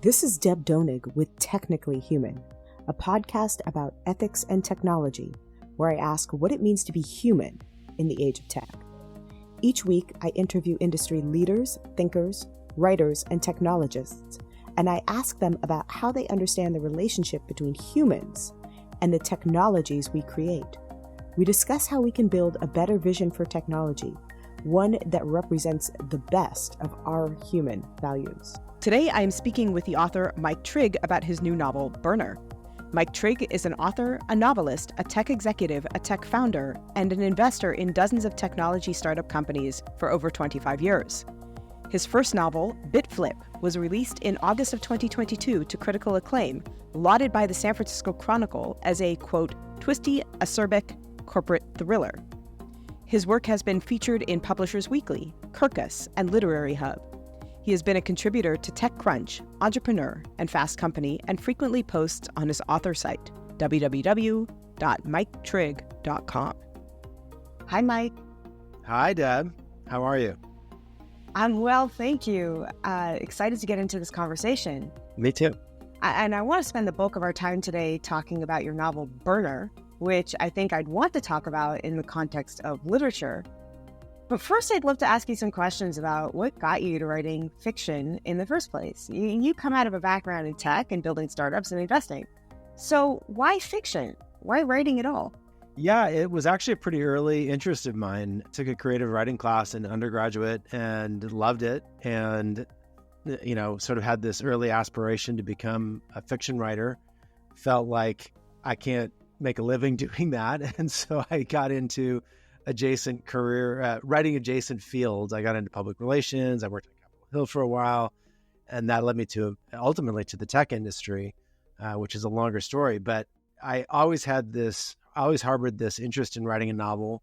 This is Deb Donig with Technically Human, a podcast about ethics and technology, where I ask what it means to be human in the age of tech. Each week, I interview industry leaders, thinkers, writers, and technologists, and I ask them about how they understand the relationship between humans and the technologies we create. We discuss how we can build a better vision for technology, one that represents the best of our human values. Today, I am speaking with the author Mike Trigg about his new novel, Burner. Mike Trigg is an author, a novelist, a tech executive, a tech founder, and an investor in dozens of technology startup companies for over 25 years. His first novel, BitFlip, was released in August of 2022 to critical acclaim, lauded by the San Francisco Chronicle as a, quote, twisty, acerbic corporate thriller. His work has been featured in Publishers Weekly, Kirkus, and Literary Hub. He has been a contributor to TechCrunch, Entrepreneur, and Fast Company, and frequently posts on his author site, www.miketrigg.com. Hi, Mike. Hi, Deb. How are you? I'm well, thank you. Excited to get into this conversation. Me too. And I want to spend the bulk of our time today talking about your novel, Burner, which I think I'd want to talk about in the context of literature. But first, I'd love to ask you some questions about what got you to writing fiction in the first place. You come out of a background in tech and building startups and investing. So why fiction? Why writing at all? Yeah, it was actually a pretty early interest of mine. I took a creative writing class in undergraduate and loved it. And, sort of had this early aspiration to become a fiction writer. Felt like I can't make a living doing that. And so I got into adjacent career, writing adjacent fields. I got into public relations. I worked at Capitol Hill for a while, and that led me to ultimately to the tech industry, which is a longer story. But I always harbored this interest in writing a novel,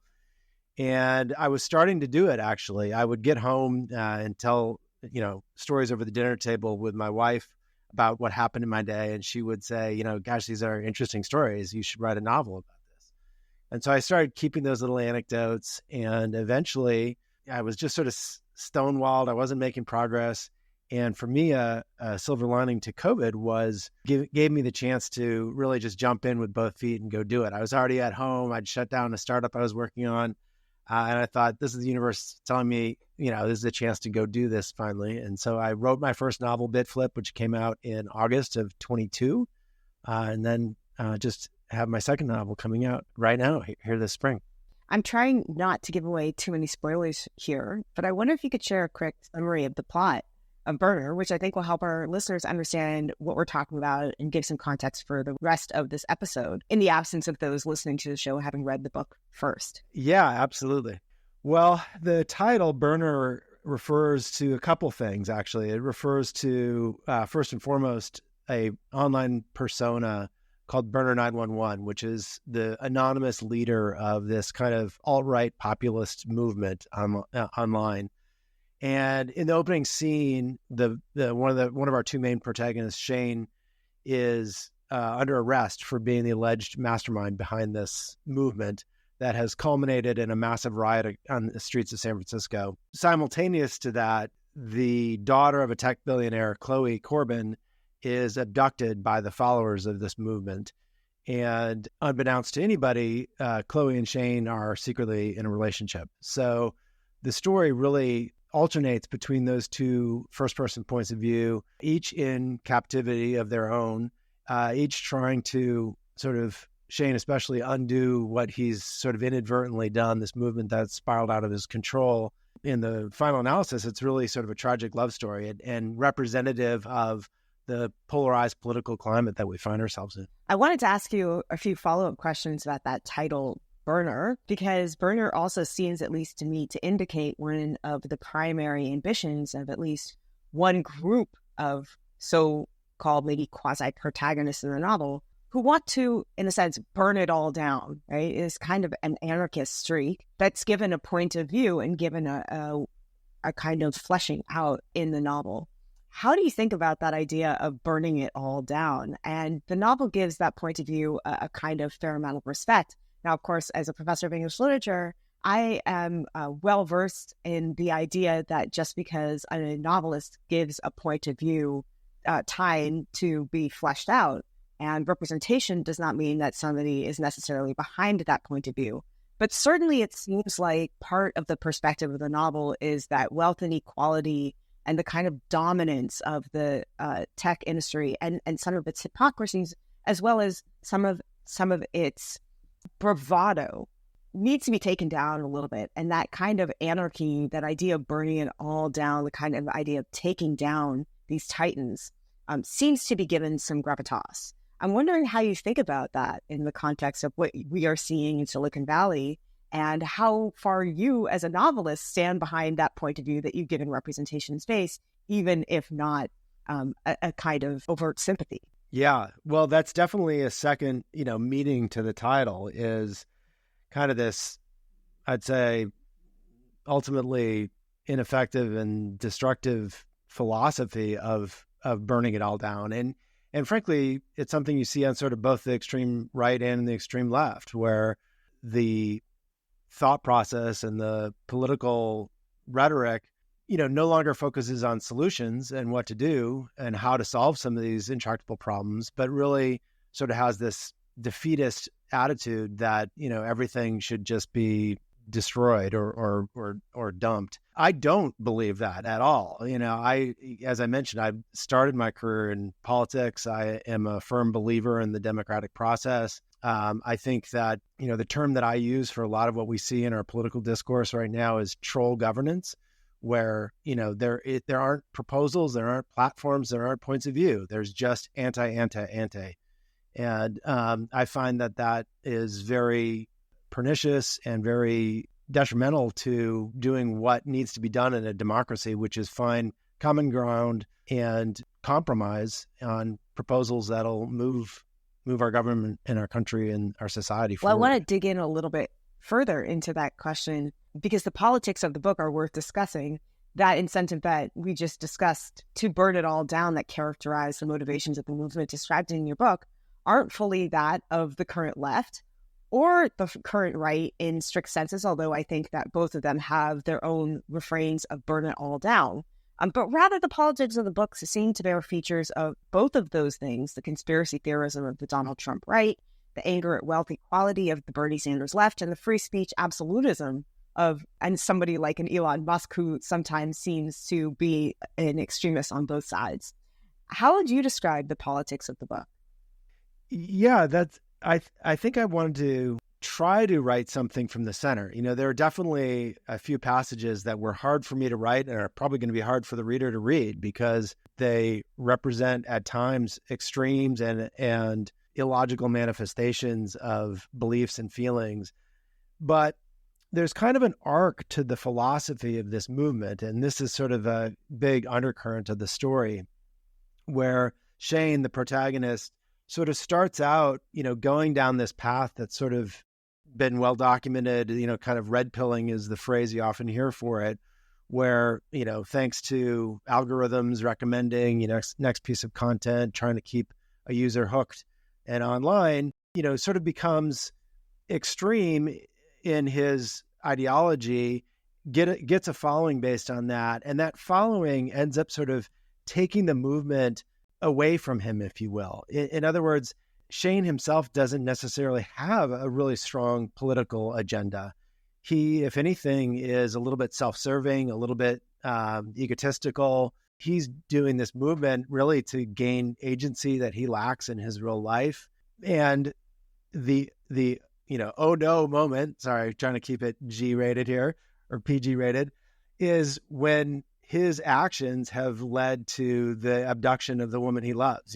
and I was starting to do it. Actually, I would get home and tell stories over the dinner table with my wife about what happened in my day, and she would say, "Gosh, these are interesting stories. You should write a novel about." And so I started keeping those little anecdotes, and eventually I was just sort of stonewalled. I wasn't making progress. And for me, a silver lining to COVID was gave me the chance to really just jump in with both feet and go do it. I was already at home. I'd shut down a startup I was working on. And I thought, this is the universe telling me, this is a chance to go do this finally. And so I wrote my first novel, BitFlip, which came out in August of 22. And then just have my second novel coming out right now here this spring. I'm trying not to give away too many spoilers here, but I wonder if you could share a quick summary of the plot of Burner, which I think will help our listeners understand what we're talking about and give some context for the rest of this episode, in the absence of those listening to the show having read the book first. Yeah, absolutely. Well, the title Burner refers to a couple things, actually. It refers to, first and foremost, a online persona called Burner 911, which is the anonymous leader of this kind of alt-right populist movement online. And in the opening scene, one of our two main protagonists, Shane, is under arrest for being the alleged mastermind behind this movement that has culminated in a massive riot on the streets of San Francisco. Simultaneous to that, the daughter of a tech billionaire, Chloe Corbin, is abducted by the followers of this movement. And unbeknownst to anybody, Chloe and Shane are secretly in a relationship. So the story really alternates between those two first-person points of view, each in captivity of their own, each trying to sort of, Shane especially, undo what he's sort of inadvertently done, this movement that's spiraled out of his control. In the final analysis, it's really sort of a tragic love story and representative of the polarized political climate that we find ourselves in. I wanted to ask you a few follow-up questions about that title, Burner, because Burner also seems, at least to me, to indicate one of the primary ambitions of at least one group of so-called maybe quasi-protagonists in the novel who want to, in a sense, burn it all down, right? It's kind of an anarchist streak that's given a point of view and given a kind of fleshing out in the novel. How do you think about that idea of burning it all down? And the novel gives that point of view a kind of fair amount of respect. Now, of course, as a professor of English literature, I am well-versed in the idea that just because a novelist gives a point of view time to be fleshed out. And representation does not mean that somebody is necessarily behind that point of view. But certainly it seems like part of the perspective of the novel is that wealth inequality and the kind of dominance of the tech industry and some of its hypocrisies, as well as some of its bravado, needs to be taken down a little bit. And that kind of anarchy, that idea of burning it all down, the kind of idea of taking down these titans, seems to be given some gravitas. I'm wondering how you think about that in the context of what we are seeing in Silicon Valley, and how far you as a novelist stand behind that point of view that you've given representation space, even if not a kind of overt sympathy. Yeah, well, that's definitely a second, meaning to the title, is kind of this, I'd say, ultimately ineffective and destructive philosophy of burning it all down. And frankly, it's something you see on sort of both the extreme right and the extreme left, where the thought process and the political rhetoric, no longer focuses on solutions and what to do and how to solve some of these intractable problems, but really sort of has this defeatist attitude that, everything should just be destroyed or dumped. I don't believe that at all. As I mentioned, I started my career in politics. I am a firm believer in the democratic process. I think that, the term that I use for a lot of what we see in our political discourse right now is troll governance, where, there aren't proposals, there aren't platforms, there aren't points of view. There's just anti. And I find that is very pernicious and very detrimental to doing what needs to be done in a democracy, which is find common ground and compromise on proposals that'll move our government and our country and our society forward. Well, I want to dig in a little bit further into that question, because the politics of the book are worth discussing. That incentive that we just discussed to burn it all down, that characterize the motivations of the movement described in your book, aren't fully that of the current left or the current right in strict senses, although I think that both of them have their own refrains of burn it all down. But rather, the politics of the books seem to bear features of both of those things: the conspiracy theorism of the Donald Trump right, the anger at wealth equality of the Bernie Sanders left, and the free speech absolutism and somebody like an Elon Musk, who sometimes seems to be an extremist on both sides. How would you describe the politics of the book? Yeah, I think I wanted to try to write something from the center. There are definitely a few passages that were hard for me to write and are probably going to be hard for the reader to read, because they represent at times extremes and illogical manifestations of beliefs and feelings. But there's kind of an arc to the philosophy of this movement, and this is sort of a big undercurrent of the story, where Shane, the protagonist, sort of starts out, going down this path that's sort of been well documented, kind of red pilling is the phrase you often hear for it, where, thanks to algorithms recommending, next piece of content, trying to keep a user hooked and online, sort of becomes extreme in his ideology, gets a following based on that. And that following ends up sort of taking the movement away from him, if you will. In other words, Shane himself doesn't necessarily have a really strong political agenda. He, if anything, is a little bit self-serving, a little bit egotistical. He's doing this movement really to gain agency that he lacks in his real life. And the oh no moment, sorry, trying to keep it G-rated here, or PG-rated, is when his actions have led to the abduction of the woman he loves.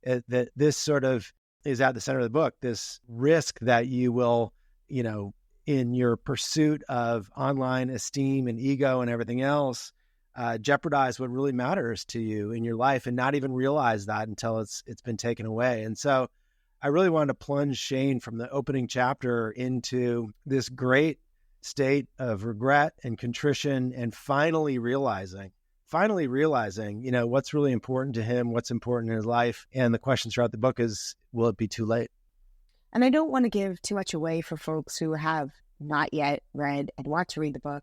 That this sort of is at the center of the book, this risk that you will, in your pursuit of online esteem and ego and everything else, jeopardize what really matters to you in your life and not even realize that until it's been taken away. And so I really wanted to plunge Shane from the opening chapter into this great state of regret and contrition, and finally realizing, what's really important to him, what's important in his life. And the question throughout the book is, will it be too late? And I don't want to give too much away for folks who have not yet read and want to read the book.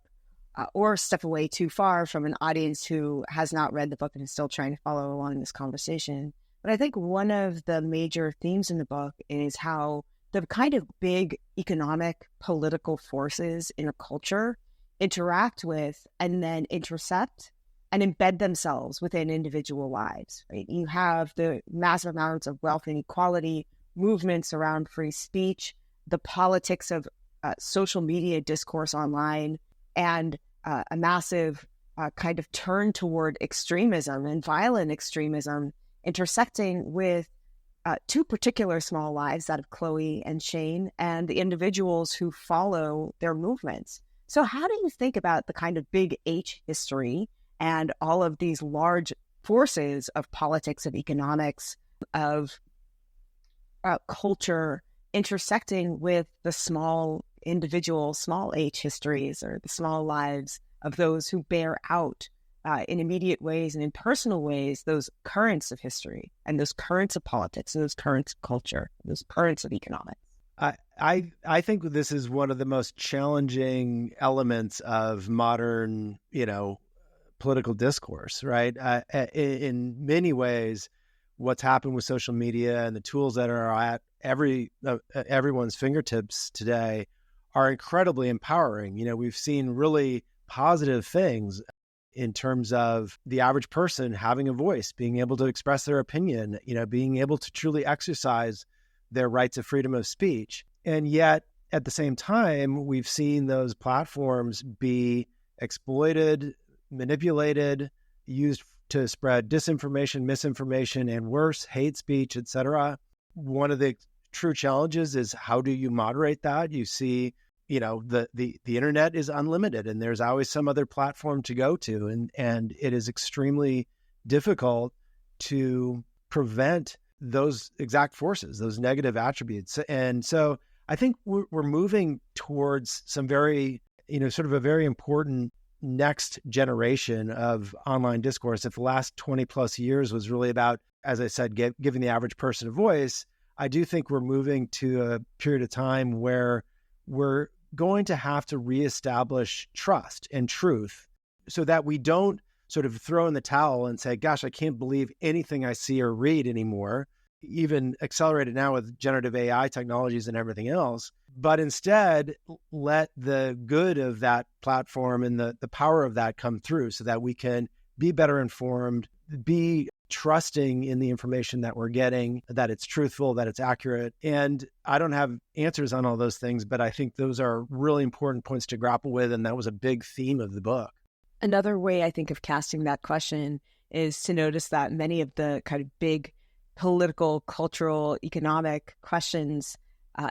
or step away too far from an audience who has not read the book and is still trying to follow along this conversation. But I think one of the major themes in the book is how the kind of big economic, political forces in a culture interact with and then intercept and embed themselves within individual lives, right? You have the massive amounts of wealth inequality, movements around free speech, the politics of social media discourse online, and a massive kind of turn toward extremism and violent extremism intersecting with two particular small lives, that of Chloe and Shane, and the individuals who follow their movements. So how do you think about the kind of big H history and all of these large forces of politics, of economics, of culture intersecting with the small individual, small H histories, or the small lives of those who bear out in immediate ways and in personal ways those currents of history and those currents of politics and those currents of culture, those currents of economics? I think this is one of the most challenging elements of modern, political discourse, right? In many ways, what's happened with social media and the tools that are at everyone's fingertips today are incredibly empowering. We've seen really positive things in terms of the average person having a voice, being able to express their opinion, being able to truly exercise their rights of freedom of speech. And yet, at the same time, we've seen those platforms be exploited, manipulated, used to spread disinformation, misinformation, and worse, hate speech, etc. One of the true challenges is, how do you moderate that? You see, the internet is unlimited, and there's always some other platform to go to, and it is extremely difficult to prevent those exact forces, those negative attributes. And so I think we're moving towards some very, sort of a very important next generation of online discourse. If the last 20 plus years was really about, as I said, giving the average person a voice, I do think we're moving to a period of time where we're going to have to reestablish trust and truth so that we don't sort of throw in the towel and say, gosh, I can't believe anything I see or read anymore, even accelerated now with generative AI technologies and everything else, but instead let the good of that platform and the power of that come through so that we can be better informed, be trusting in the information that we're getting, that it's truthful, that it's accurate. And I don't have answers on all those things, but I think those are really important points to grapple with. And that was a big theme of the book. Another way I think of casting that question is to notice that many of the kind of big political, cultural, economic questions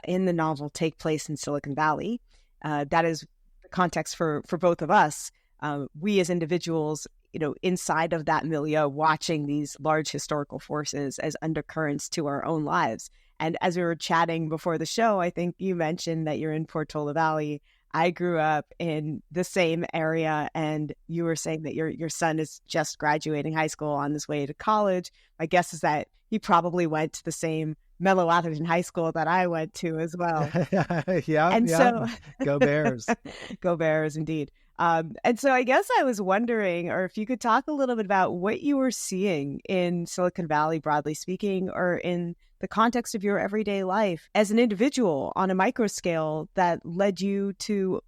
in the novel take place in Silicon Valley. That is the context for both of us. We as individuals, inside of that milieu, watching these large historical forces as undercurrents to our own lives. And as we were chatting before the show, I think you mentioned that you're in Portola Valley. I grew up in the same area, and you were saying that your son is just graduating high school on his way to college. My guess is that he probably went to the same Mellow Atherton High School that I went to as well. So go Bears. Go Bears, indeed. And so I guess I was wondering, or if you could talk a little bit about what you were seeing in Silicon Valley, broadly speaking, or in the context of your everyday life as an individual on a micro scale that led you to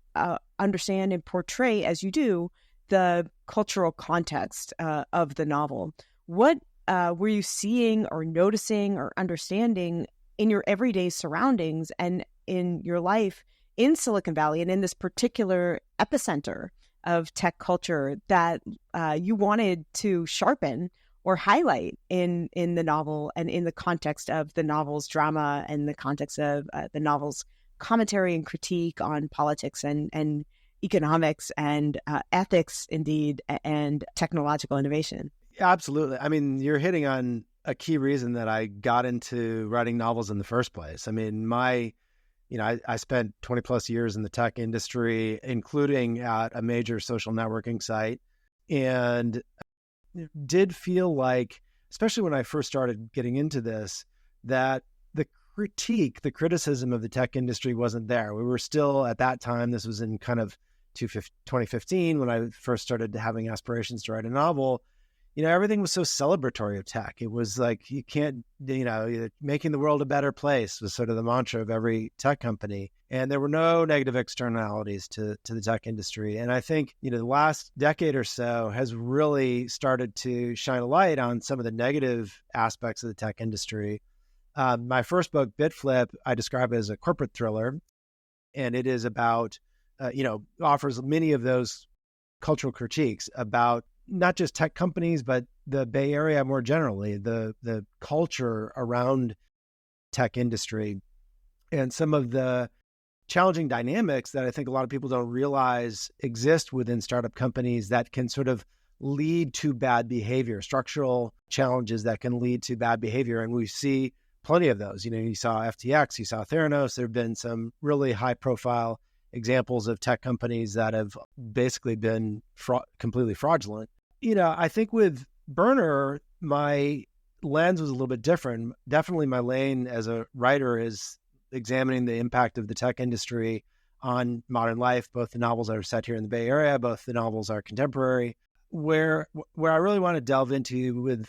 understand and portray, as you do, the cultural context of the novel. What were you seeing or noticing or understanding in your everyday surroundings and in your life in Silicon Valley and in this particular epicenter of tech culture that you wanted to sharpen or highlight in the novel and in the context of the novel's drama and the context of the novel's commentary and critique on politics and economics and ethics, indeed, and technological innovation? Absolutely. I mean, you're hitting on a key reason that I got into writing novels in the first place. I mean, I spent 20 plus years in the tech industry, including at a major social networking site, and did feel like, especially when I first started getting into this, that the criticism of the tech industry wasn't there. We were still, at that time, this was in kind of 2015, when I first started having aspirations to write a novel, everything was so celebratory of tech. It was like, you can't, making the world a better place was sort of the mantra of every tech company. And there were no negative externalities to the tech industry. And I think, the last decade or so has really started to shine a light on some of the negative aspects of the tech industry. My first book, BitFlip, I describe as a corporate thriller. And it is about, offers many of those cultural critiques about not just tech companies, but the Bay Area more generally, the culture around tech industry, and some of the challenging dynamics that I think a lot of people don't realize exist within startup companies that can sort of lead to bad behavior, structural challenges that can lead to bad behavior. And we see plenty of those. You saw FTX, you saw Theranos. There have been some really high profile examples of tech companies that have basically been completely fraudulent. I think with Burner, my lens was a little bit different. Definitely my lane as a writer is examining the impact of the tech industry on modern life. Both the novels that are set here in the Bay Area, both the novels are contemporary. Where I really want to delve into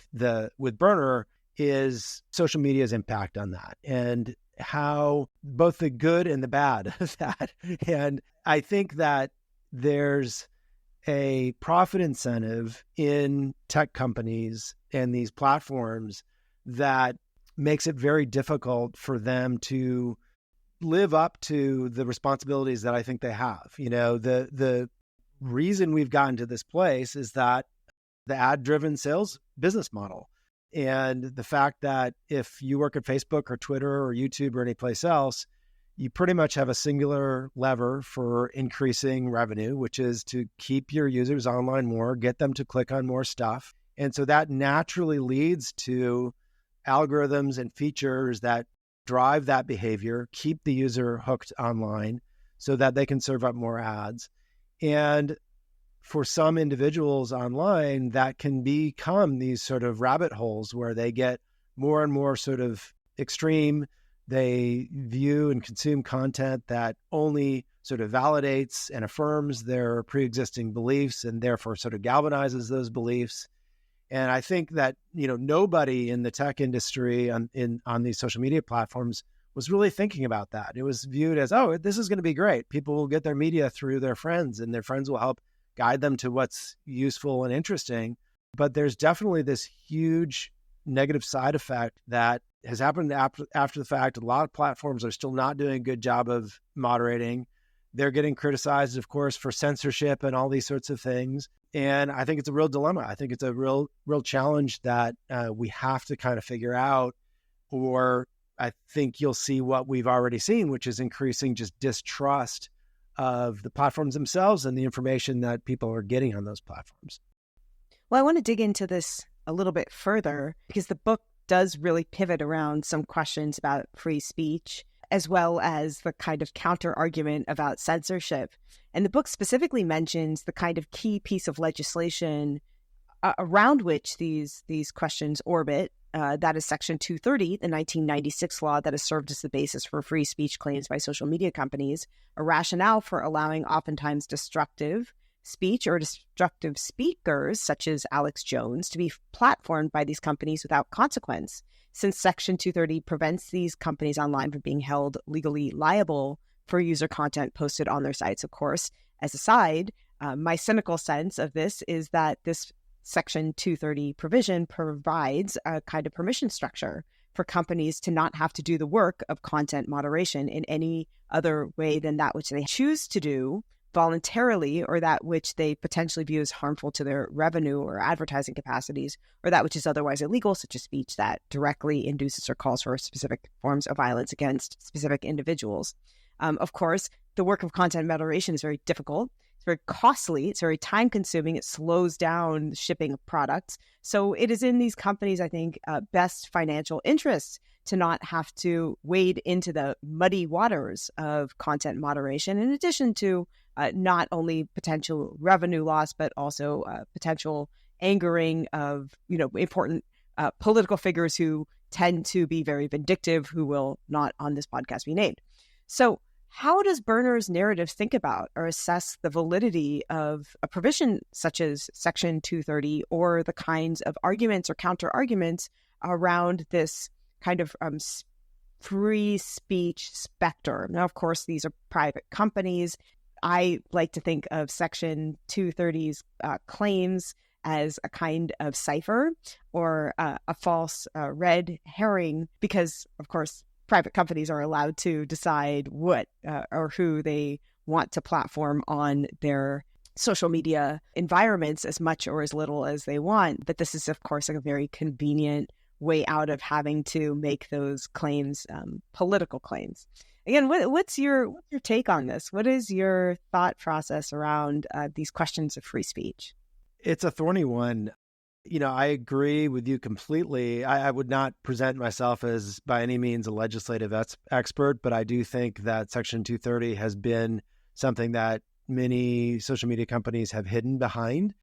with Burner is social media's impact on that, and how both the good and the bad of that. And I think that there's a profit incentive in tech companies and these platforms that makes it very difficult for them to live up to the responsibilities that I think they have. The reason we've gotten to this place is that the ad-driven sales business model, and the fact that if you work at Facebook or Twitter or YouTube or any place else, you pretty much have a singular lever for increasing revenue, which is to keep your users online more, get them to click on more stuff. And so that naturally leads to algorithms and features that drive that behavior, keep the user hooked online so that they can serve up more ads. And for some individuals online, that can become these sort of rabbit holes where they get more and more sort of extreme. They view and consume content that only sort of validates and affirms their pre-existing beliefs and therefore sort of galvanizes those beliefs. And I think that, nobody in the tech industry on these social media platforms was really thinking about that. It was viewed as, oh, this is going to be great. People will get their media through their friends, and their friends will help guide them to what's useful and interesting. But there's definitely this huge negative side effect that has happened after the fact. A lot of platforms are still not doing a good job of moderating. They're getting criticized, of course, for censorship and all these sorts of things. And I think it's a real dilemma. I think it's a real challenge that we have to kind of figure out, or I think you'll see what we've already seen, which is increasing just distrust of the platforms themselves and the information that people are getting on those platforms. Well, I want to dig into this a little bit further because the book does really pivot around some questions about free speech, as well as the kind of counter argument about censorship. And the book specifically mentions the kind of key piece of legislation around which these questions orbit. That is Section 230, the 1996 law that has served as the basis for free speech claims by social media companies, a rationale for allowing oftentimes destructive speech or destructive speakers, such as Alex Jones, to be platformed by these companies without consequence. Since Section 230 prevents these companies online from being held legally liable for user content posted on their sites, of course. As a side, my cynical sense of this is that this Section 230 provision provides a kind of permission structure for companies to not have to do the work of content moderation in any other way than that which they choose to do voluntarily, or that which they potentially view as harmful to their revenue or advertising capacities, or that which is otherwise illegal, such as speech that directly induces or calls for specific forms of violence against specific individuals. Of course, the work of content moderation is very difficult. It's very costly. It's very time-consuming. It slows down the shipping of products. So it is in these companies, I think, best financial interests to not have to wade into the muddy waters of content moderation, in addition to not only potential revenue loss, but also potential angering of, important political figures who tend to be very vindictive, who will not on this podcast be named. So How does Berner's narrative think about or assess the validity of a provision such as Section 230 or the kinds of arguments or counter arguments around this kind of free speech specter? Now, of course, these are private companies. I like to think of Section 230's claims as a kind of cipher or a false red herring, because, of course, private companies are allowed to decide what or who they want to platform on their social media environments as much or as little as they want. But this is, of course, a very convenient way out of having to make those claims, political claims. Again, what's your take on this? What is your thought process around these questions of free speech? It's a thorny one. I agree with you completely. I would not present myself as by any means a legislative expert, but I do think that Section 230 has been something that many social media companies have hidden behind.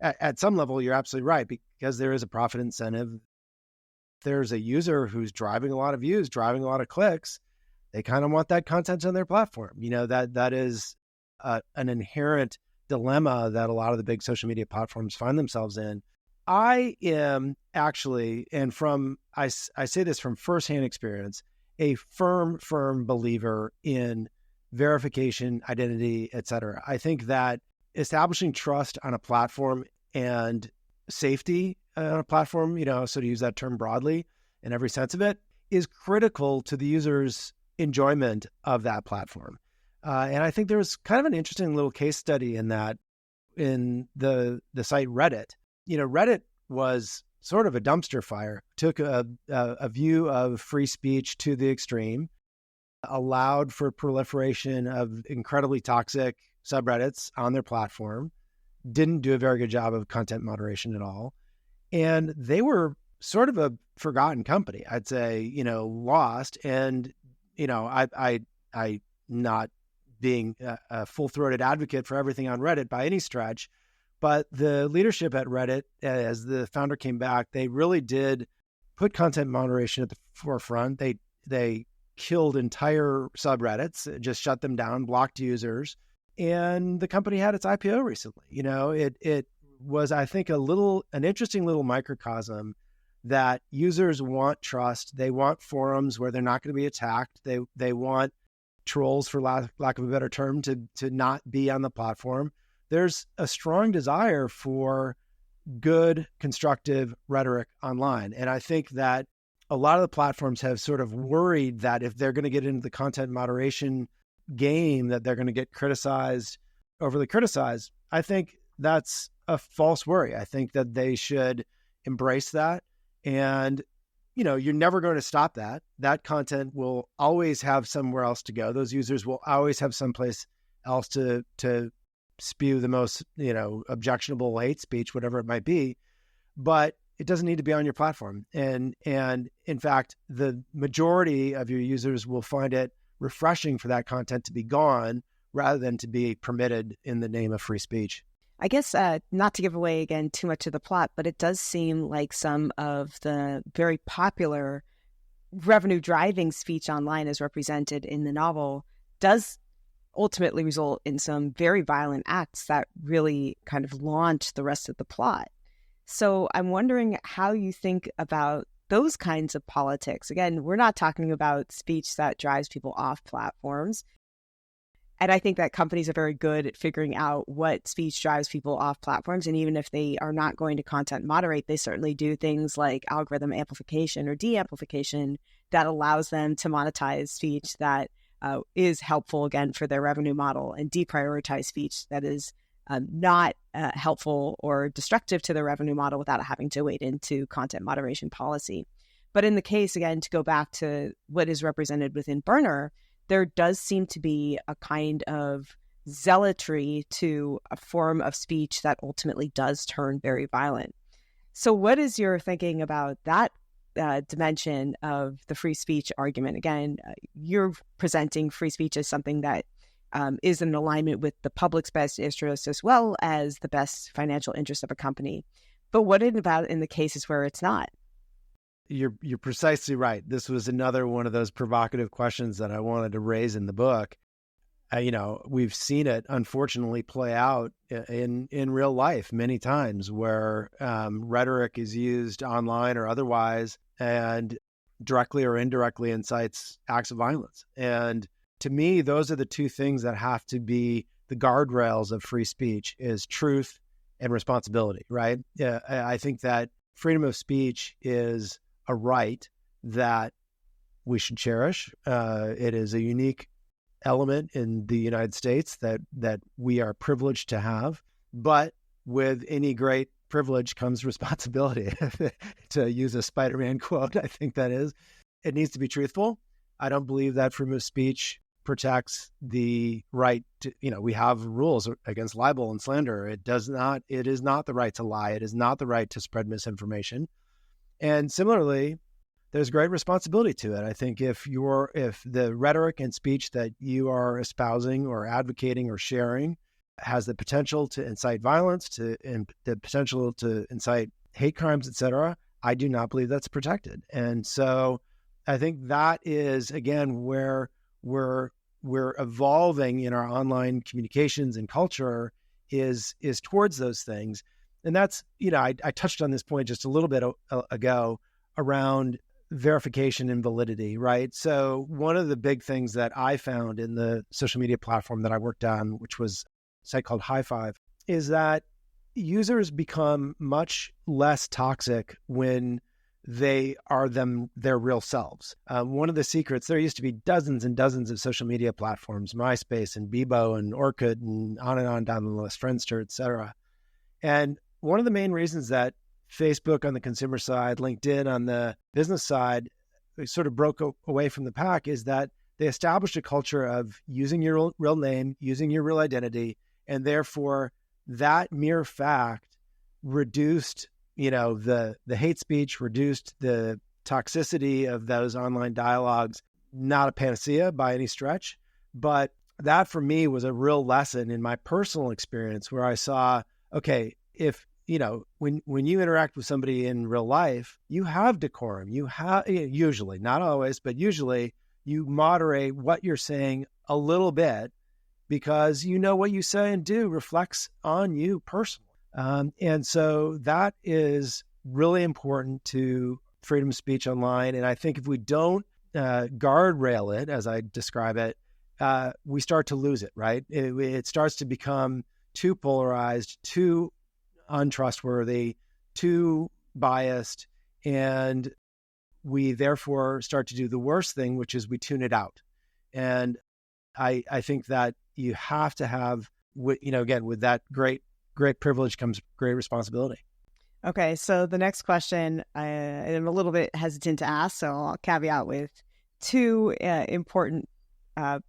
At some level, you're absolutely right, because there is a profit incentive. There's a user who's driving a lot of views, driving a lot of clicks. They kind of want that content on their platform. That is an inherent dilemma that a lot of the big social media platforms find themselves in. I am actually, and I say this from firsthand experience, a firm believer in verification, identity, et cetera. I think that establishing trust on a platform and safety on a platform, so to use that term broadly in every sense of it, is critical to the user's enjoyment of that platform. And I think there was kind of an interesting little case study in that in the site Reddit. Reddit was sort of a dumpster fire, took a view of free speech to the extreme, allowed for proliferation of incredibly toxic subreddits on their platform, didn't do a very good job of content moderation at all. And they were sort of a forgotten company, I'd say, lost. And, I not being a full-throated advocate for everything on Reddit by any stretch, but the leadership at Reddit, as the founder came back, they really did put content moderation at the forefront. They killed entire subreddits, just shut them down, blocked users. And the company had its IPO recently. It was, I think, an interesting little microcosm that users want trust. They want forums where they're not going to be attacked. They want trolls, for lack of a better term, to not be on the platform. There's a strong desire for good, constructive rhetoric online. And I think that a lot of the platforms have sort of worried that if they're going to get into the content moderation game, that they're going to get overly criticized. I think that's a false worry. I think that they should embrace that. And, you're never going to stop that. That content will always have somewhere else to go. Those users will always have someplace else to spew the most, objectionable hate speech, whatever it might be. But it doesn't need to be on your platform. And in fact, the majority of your users will find it refreshing for that content to be gone rather than to be permitted in the name of free speech. I guess not to give away, again, too much of the plot, but it does seem like some of the very popular revenue-driving speech online as represented in the novel does ultimately result in some very violent acts that really kind of launch the rest of the plot. So I'm wondering how you think about those kinds of politics. Again, we're not talking about speech that drives people off platforms. And I think that companies are very good at figuring out what speech drives people off platforms. And even if they are not going to content moderate, they certainly do things like algorithm amplification or de-amplification that allows them to monetize speech that is helpful, again, for their revenue model, and deprioritize speech that is not helpful or destructive to their revenue model without having to wade into content moderation policy. But in the case, again, to go back to what is represented within Berner, there does seem to be a kind of zealotry to a form of speech that ultimately does turn very violent. So what is your thinking about that dimension of the free speech argument? Again, you're presenting free speech as something that is in alignment with the public's best interests as well as the best financial interest of a company. But what about in the cases where it's not? You're precisely right. This was another one of those provocative questions that I wanted to raise in the book. we've seen it unfortunately play out in real life many times where rhetoric is used online or otherwise and directly or indirectly incites acts of violence. And to me, those are the two things that have to be the guardrails of free speech: is truth and responsibility, right? I think that freedom of speech is a right that we should cherish. It is a unique element in the United States that we are privileged to have. But with any great privilege comes responsibility. To use a Spider-Man quote, I think that is, it needs to be truthful. I don't believe that freedom of speech protects the right to, we have rules against libel and slander. It is not the right to lie. It is not the right to spread misinformation. And similarly, there's great responsibility to it. I think if the rhetoric and speech that you are espousing or advocating or sharing has the potential to incite violence, and the potential to incite hate crimes, et cetera, I do not believe that's protected. And so I think that is, again, where we're evolving in our online communications and culture is towards those things. And that's, I touched on this point just a little bit ago around verification and validity, right? So one of the big things that I found in the social media platform that I worked on, which was a site called High Five, is that users become much less toxic when they are their real selves. One of the secrets, there used to be dozens and dozens of social media platforms, MySpace and Bebo and Orkut and on down the list, Friendster, et cetera. And one of the main reasons that Facebook on the consumer side, LinkedIn on the business side, sort of broke away from the pack is that they established a culture of using your real name, using your real identity, and therefore that mere fact reduced, the hate speech, reduced the toxicity of those online dialogues. Not a panacea by any stretch, but that for me was a real lesson in my personal experience where I saw, okay, if when you interact with somebody in real life, you have decorum. You have, usually, not always, but usually you moderate what you're saying a little bit because what you say and do reflects on you personally. And so that is really important to freedom of speech online. And I think if we don't guardrail it, as I describe it, we start to lose it, right? It starts to become too polarized, too untrustworthy, too biased, and we therefore start to do the worst thing, which is we tune it out. And I think that you have to have, again, with that great privilege comes great responsibility. Okay, so the next question I'm a little bit hesitant to ask, so I'll caveat with two important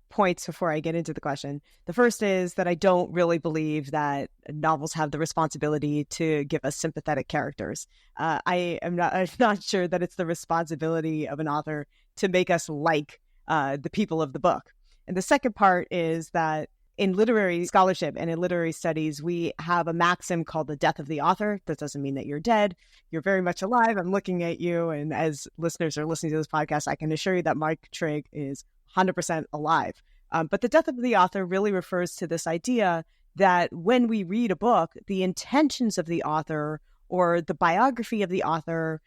points before I get into the question. The first is that I don't really believe that novels have the responsibility to give us sympathetic characters. I'm not sure that it's the responsibility of an author to make us like the people of the book. And the second part is that in literary scholarship and in literary studies, we have a maxim called the death of the author. That doesn't mean that you're dead. You're very much alive. I'm looking at you. And as listeners are listening to this podcast, I can assure you that Mike Trigg is 100% alive. But the death of the author really refers to this idea that when we read a book, the intentions of the author or the biography of the author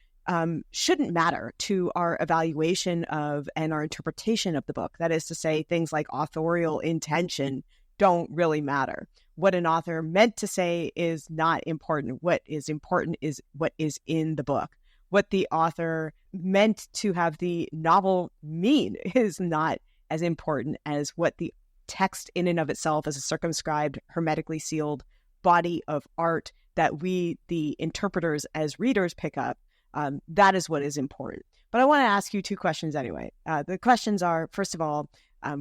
shouldn't matter to our evaluation of and our interpretation of the book. That is to say, things like authorial intention don't really matter. What an author meant to say is not important. What is important is what is in the book. What the author meant to have the novel mean is not as important as what the text in and of itself as a circumscribed, hermetically sealed body of art that we, the interpreters as readers, pick up. That is what is important. But I want to ask you two questions anyway. The questions are, first of all,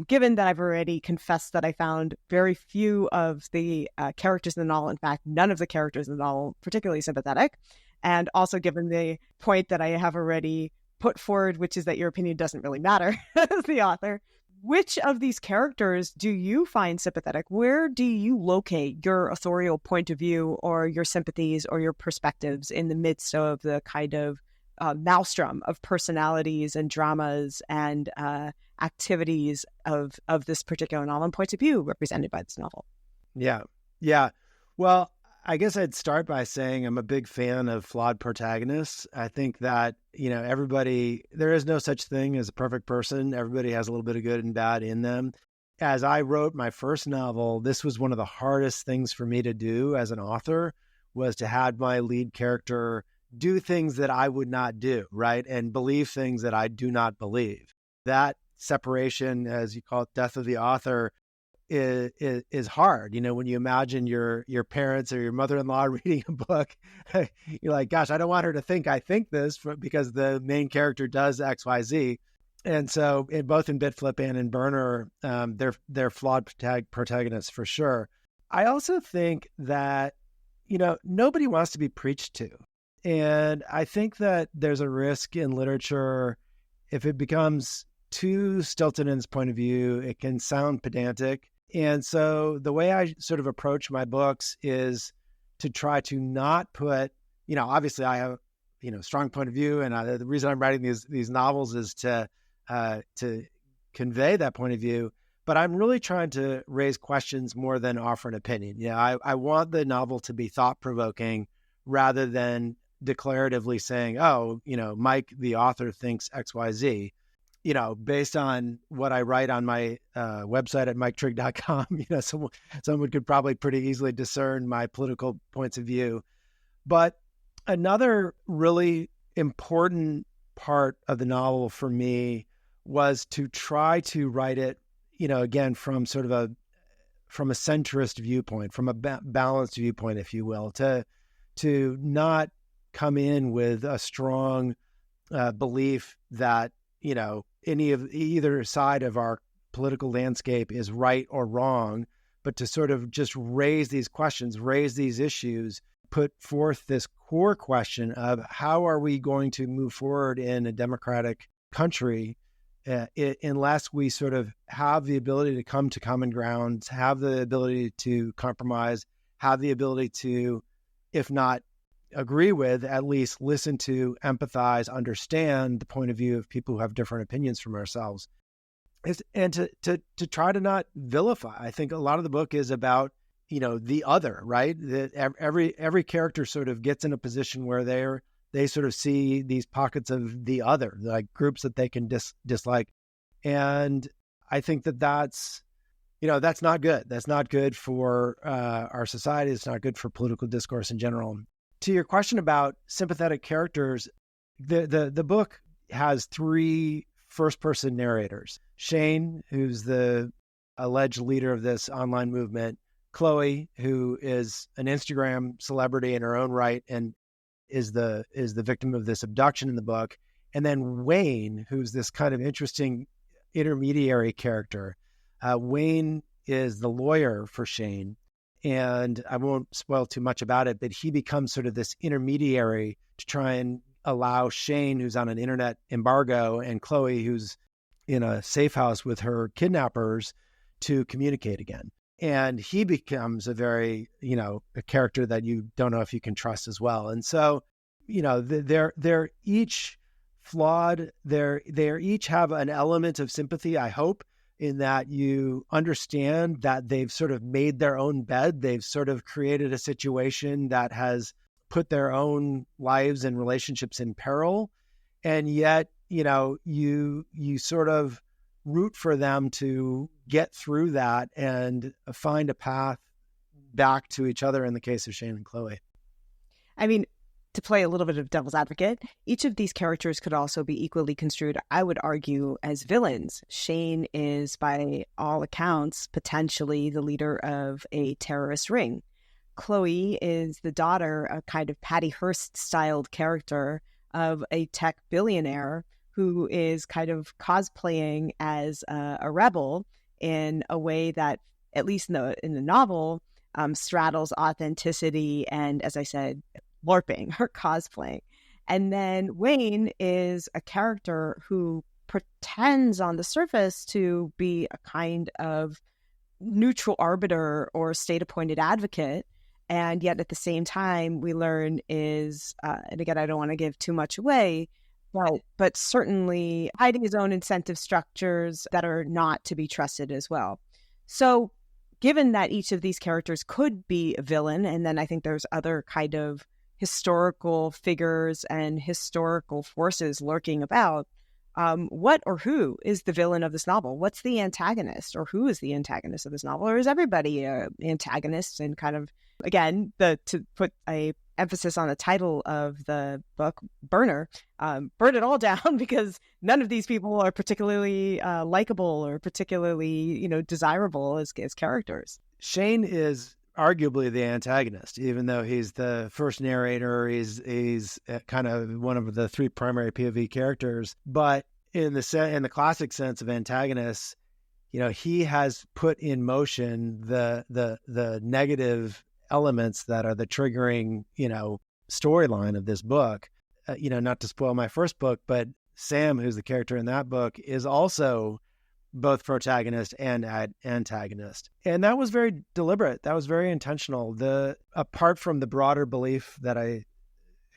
given that I've already confessed that I found very few of the characters in the novel, in fact, none of the characters in the novel particularly sympathetic, and also given the point that I have already put forward, which is that your opinion doesn't really matter as the author, which of these characters do you find sympathetic? Where do you locate your authorial point of view or your sympathies or your perspectives in the midst of the kind of maelstrom of personalities and dramas and activities of this particular novel and points of view represented by this novel. Yeah. Yeah. Well, I guess I'd start by saying I'm a big fan of flawed protagonists. I think that, there is no such thing as a perfect person. Everybody has a little bit of good and bad in them. As I wrote my first novel, this was one of the hardest things for me to do as an author, was to have my lead character do things that I would not do, right? And believe things that I do not believe. That separation, as you call it, death of the author, is hard. When you imagine your parents or your mother-in-law reading a book, you're like, gosh, I don't want her to think I think this because the main character does X, Y, Z. And so both in Bitflip and in Burner, they're flawed protagonists for sure. I also think that, nobody wants to be preached to. And I think that there's a risk in literature, if it becomes too Stilton's point of view, it can sound pedantic. And so the way I sort of approach my books is to try to not put, obviously I have, strong point of view. And the reason I'm writing these novels is to convey that point of view. But I'm really trying to raise questions more than offer an opinion. I want the novel to be thought-provoking rather than declaratively saying, Mike, the author, thinks X, Y, Z. Based on what I write on my website at miketrigg.com, someone could probably pretty easily discern my political points of view. But another really important part of the novel for me was to try to write it, again, from sort of a centrist viewpoint, from a balanced viewpoint, if you will, to not come in with a strong belief that, any of either side of our political landscape is right or wrong, but to sort of just raise these questions, raise these issues, put forth this core question of how are we going to move forward in a democratic country unless we sort of have the ability to come to common ground, have the ability to compromise, have the ability to, if not agree with, at least listen to, empathize, understand the point of view of people who have different opinions from ourselves. And to try to not vilify. I think a lot of the book is about, the other, right? That every character sort of gets in a position where they sort of see these pockets of the other, like groups that they can dislike. And I think that's not good. That's not good for our society. It's not good for political discourse in general. To your question about sympathetic characters, the book has 3 first-person narrators. Shane, who's the alleged leader of this online movement, Chloe, who is an Instagram celebrity in her own right and is the victim of this abduction in the book, and then Wayne, who's this kind of interesting intermediary character. Wayne is the lawyer for Shane. And I won't spoil too much about it, but he becomes sort of this intermediary to try and allow Shane, who's on an internet embargo, and Chloe, who's in a safe house with her kidnappers, to communicate again. And he becomes a very, a character that you don't know if you can trust as well. And so, they're each flawed. They each have an element of sympathy, I hope, in that you understand that they've sort of made their own bed. They've sort of created a situation that has put their own lives and relationships in peril. And yet, you sort of root for them to get through that and find a path back to each other in the case of Shane and Chloe. I mean, to play a little bit of devil's advocate, each of these characters could also be equally construed, I would argue, as villains. Shane is, by all accounts, potentially the leader of a terrorist ring. Chloe is the daughter, a kind of Patty Hearst-styled character of a tech billionaire who is kind of cosplaying as a rebel in a way that, at least in the novel, straddles authenticity and, as I said, LARPing or cosplaying. And then Wayne is a character who pretends on the surface to be a kind of neutral arbiter or state-appointed advocate. And yet at the same time, we learn is, and again, I don't want to give too much away, but certainly hiding his own incentive structures that are not to be trusted as well. So given that each of these characters could be a villain, and then I think there's other kind of historical figures and historical forces lurking about, what or who is the villain of this novel? What's the antagonist, or who is the antagonist of this novel? Or is everybody an antagonist? And kind of, again, to put a emphasis on the title of the book, Burner, burn it all down, because none of these people are particularly likable or particularly, desirable as characters. Shane is arguably the antagonist, even though he's the first narrator. He's kind of one of the three primary POV characters. But in the classic sense of antagonists, he has put in motion the negative elements that are the triggering, storyline of this book. Not to spoil my first book, but Sam, who's the character in that book, is also both protagonist and antagonist. And that was very deliberate. That was very intentional. Apart from the broader belief that I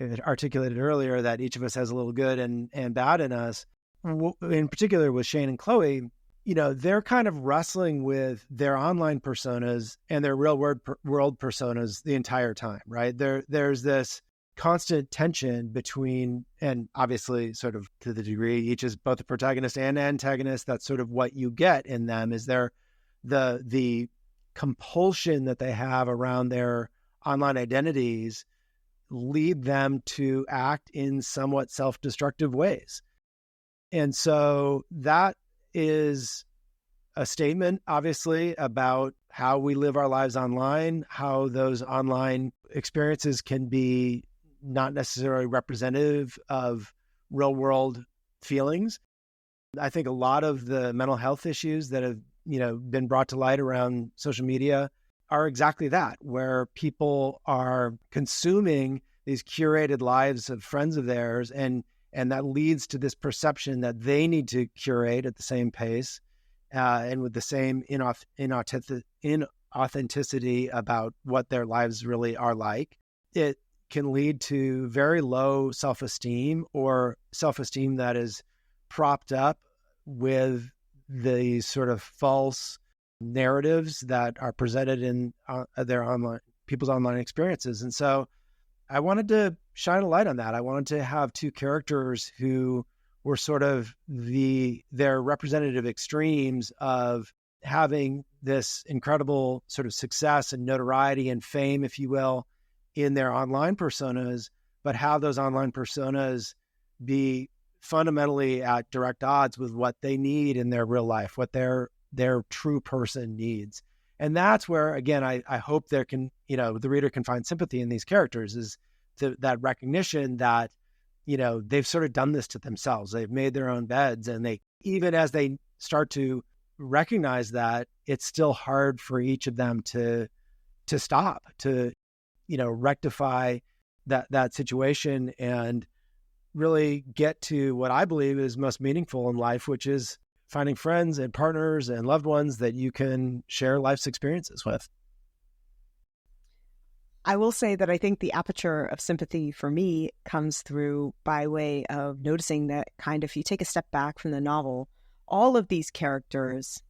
articulated earlier, that each of us has a little good and bad in us, in particular with Shane and Chloe, they're kind of wrestling with their online personas and their real world personas the entire time, right? There's this constant tension between, and obviously sort of to the degree each is both a protagonist and antagonist, that's sort of what you get in them, is the compulsion that they have around their online identities lead them to act in somewhat self-destructive ways. And so that is a statement, obviously, about how we live our lives online, how those online experiences can be not necessarily representative of real world feelings. I think a lot of the mental health issues that have, been brought to light around social media are exactly that, where people are consuming these curated lives of friends of theirs, and that leads to this perception that they need to curate at the same pace and with the same inauthenticity about what their lives really are like. It can lead to very low self-esteem, or self-esteem that is propped up with the sort of false narratives that are presented in people's online experiences. And so I wanted to shine a light on that. I wanted to have two characters who were sort of their representative extremes of having this incredible sort of success and notoriety and fame, if you will, in their online personas, but how those online personas be fundamentally at direct odds with what they need in their real life, what their true person needs. And that's where, again, I hope the reader can find sympathy in these characters, is that recognition that, they've sort of done this to themselves. They've made their own beds, and even as they start to recognize that, it's still hard for each of them to stop, to, rectify that situation and really get to what I believe is most meaningful in life, which is finding friends and partners and loved ones that you can share life's experiences with. I will say that I think the aperture of sympathy for me comes through by way of noticing that kind of, if you take a step back from the novel, all of these characters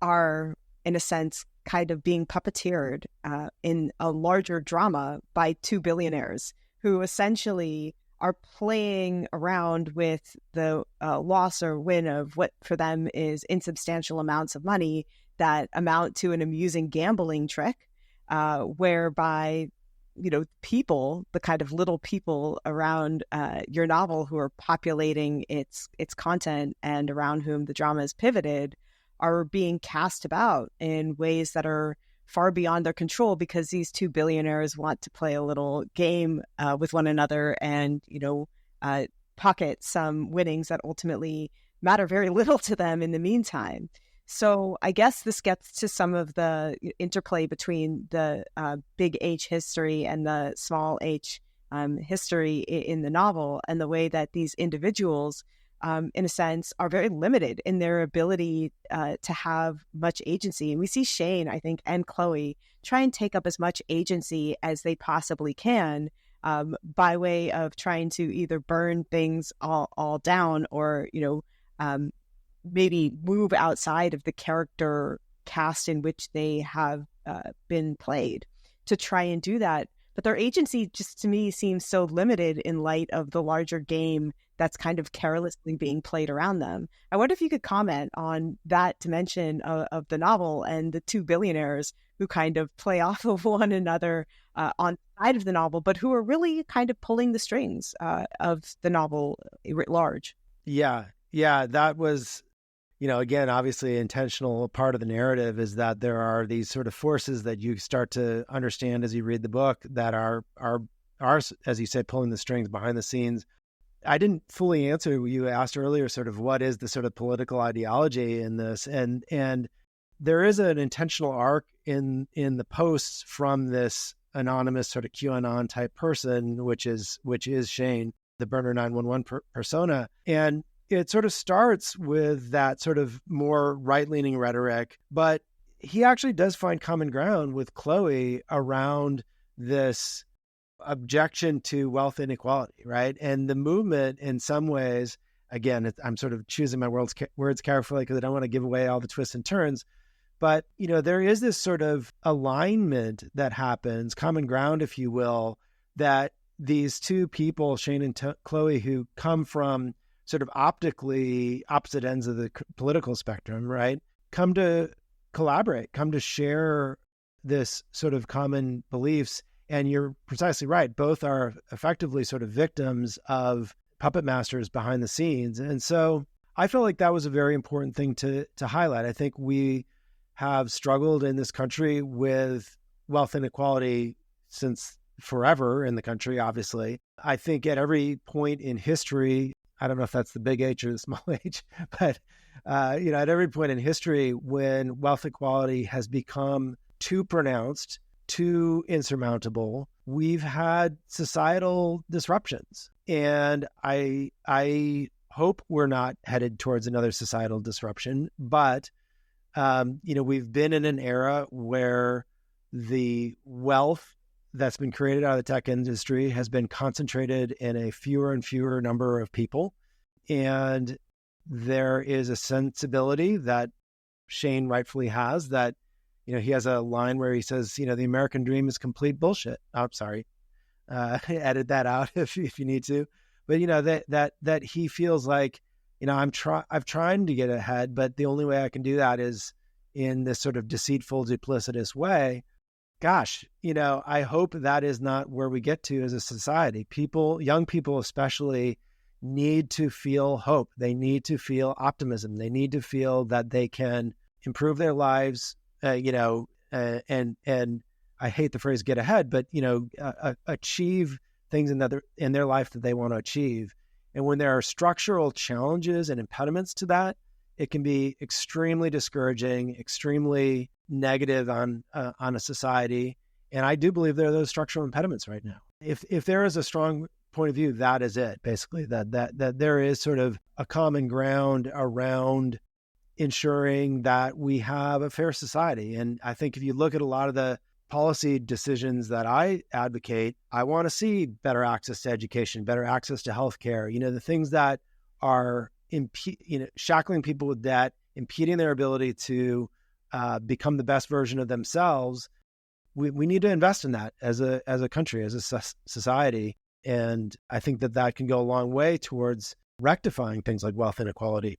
are, in a sense, kind of being puppeteered in a larger drama by two billionaires who essentially are playing around with the loss or win of what for them is insubstantial amounts of money that amount to an amusing gambling trick, whereby, people, the kind of little people around your novel who are populating its content and around whom the drama is pivoted, are being cast about in ways that are far beyond their control, because these two billionaires want to play a little game with one another and, pocket some winnings that ultimately matter very little to them in the meantime. So I guess this gets to some of the interplay between the big H history and the small h history in the novel, and the way that these individuals in a sense, are very limited in their ability to have much agency. And we see Shane, I think, and Chloe try and take up as much agency as they possibly can by way of trying to either burn things all down or, maybe move outside of the character cast in which they have been played to try and do that. But their agency just to me seems so limited in light of the larger game that's kind of carelessly being played around them. I wonder if you could comment on that dimension of the novel and the two billionaires who kind of play off of one another on the side of the novel, but who are really kind of pulling the strings of the novel writ large. Yeah, that was, again, obviously intentional part of the narrative is that there are these sort of forces that you start to understand as you read the book that are, as you said, pulling the strings behind the scenes. I didn't fully answer you asked earlier, sort of what is the sort of political ideology in this, and there is an intentional arc in the posts from this anonymous sort of QAnon type person, which is Shane, the Burner 911 persona, and it sort of starts with that sort of more right-leaning rhetoric, but he actually does find common ground with Chloe around this objection to wealth inequality, right? And the movement in some ways, again, I'm sort of choosing my words carefully because I don't want to give away all the twists and turns, but, there is this sort of alignment that happens, common ground, if you will, that these two people, Shane and Chloe, who come from sort of optically opposite ends of the political spectrum, right, come to collaborate, come to share this sort of common beliefs. And you're precisely right. Both are effectively sort of victims of puppet masters behind the scenes. And so I felt like that was a very important thing to highlight. I think we have struggled in this country with wealth inequality since forever in the country, obviously. I think at every point in history, I don't know if that's the big H or the small h, but, at every point in history when wealth equality has become too pronounced, too insurmountable, we've had societal disruptions. And I hope we're not headed towards another societal disruption, but, we've been in an era where the wealth that's been created out of the tech industry has been concentrated in a fewer and fewer number of people. And there is a sensibility that Shane rightfully has that, he has a line where he says, the American dream is complete bullshit. Oh, I'm sorry. Edit that out if you need to. But, that he feels like, I'm trying to get ahead, but the only way I can do that is in this sort of deceitful, duplicitous way. Gosh, I hope that is not where we get to as a society. Young people especially, need to feel hope. They need to feel optimism. They need to feel that they can improve their lives, and I hate the phrase get ahead, but, achieve things in their life that they want to achieve. And when there are structural challenges and impediments to that, it can be extremely discouraging, extremely negative on a society. And I do believe there are those structural impediments right now. If there is a strong point of view, that is it, basically, that there is sort of a common ground around ensuring that we have a fair society. And I think if you look at a lot of the policy decisions that I advocate, I want to see better access to education, better access to healthcare, the things that are shackling people with debt, impeding their ability to become the best version of themselves. We need to invest in that as a country, as a society. And I think that can go a long way towards rectifying things like wealth inequality.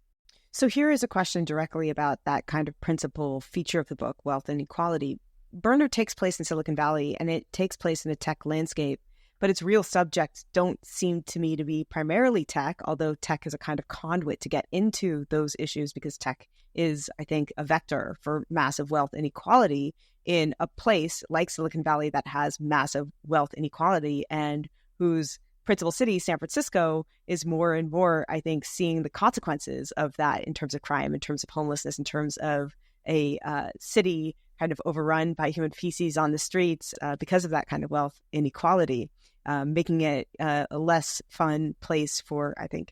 So here is a question directly about that kind of principal feature of the book, wealth inequality. Burner takes place in Silicon Valley, and it takes place in a tech landscape, but its real subjects don't seem to me to be primarily tech, although tech is a kind of conduit to get into those issues because tech is, I think, a vector for massive wealth inequality in a place like Silicon Valley that has massive wealth inequality and whose principal city, San Francisco, is more and more, I think, seeing the consequences of that in terms of crime, in terms of homelessness, in terms of a city kind of overrun by human feces on the streets because of that kind of wealth inequality, making it a less fun place for, I think,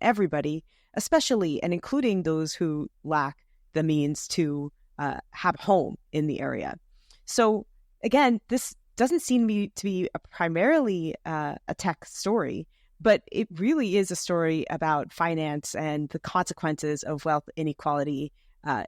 everybody, especially and including those who lack the means to have a home in the area. So again, this doesn't seem to be primarily a tech story, but it really is a story about finance and the consequences of wealth inequality